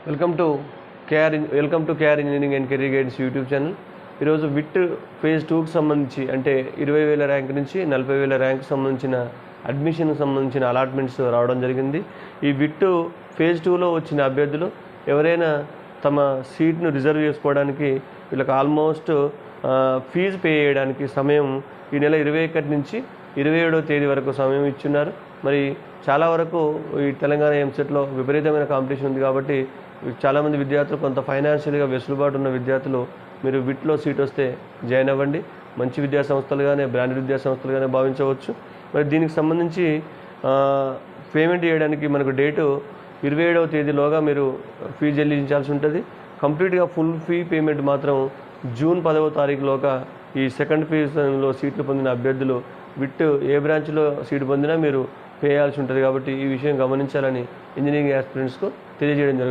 Welcome to KR engineering and career guidance YouTube channel. ఈరోజు VIT phase 2కి సంబంధించి అంటే 20,000 ర్యాంక్ నుంచి 40,000 ర్యాంక్ సంబంధించిన అడ్మిషన్కి సంబంధించిన అలాట్మెంట్స్ రావడం జరిగింది. ఈ విట్ ఫేజ్ 2లో వచ్చిన అభ్యర్థులు ఎవరైనా తమ సీట్ను రిజర్వ్ చేసుకోవడానికి వీళ్ళకి ఆల్మోస్ట్ ఫీజు పే చేయడానికి సమయం ఈ నెల 21 నుంచి 27వ తేదీ వరకు సమయం ఇచ్చున్నారు. మరి చాలా వరకు ఈ తెలంగాణ ఎంసెట్లో విపరీతమైన కాంపిటీషన్ ఉంది కాబట్టి చాలామంది విద్యార్థులు కొంత ఫైనాన్షియల్గా వెసులుబాటు ఉన్న విద్యార్థులు మీరు విట్లో సీట్ వస్తే జాయిన్ అవ్వండి. మంచి విద్యా సంస్థలుగానే, బ్రాండెడ్ విద్యా సంస్థలుగానే భావించవచ్చు. మరి దీనికి సంబంధించి పేమెంట్ చేయడానికి మనకు డేటు 27వ తేదీలోగా మీరు ఫీజు చెల్లించాల్సి ఉంటుంది. కంప్లీట్గా ఫుల్ ఫీ పేమెంట్ మాత్రం జూన్ 10వ తారీఖులోగా ఈ సెకండ్ ఫేజ్లో సీట్లు పొందిన అభ్యర్థులు విట్ ఏ బ్రాంచ్లో సీటు పొందినా మీరు పే చేయాల్సి ఉంటుంది. కాబట్టి ఈ విషయం గమనించాలని ఇంజనీరింగ్ ఆస్పిరెంట్స్కు తెలియజేయడం జరుగుతుంది.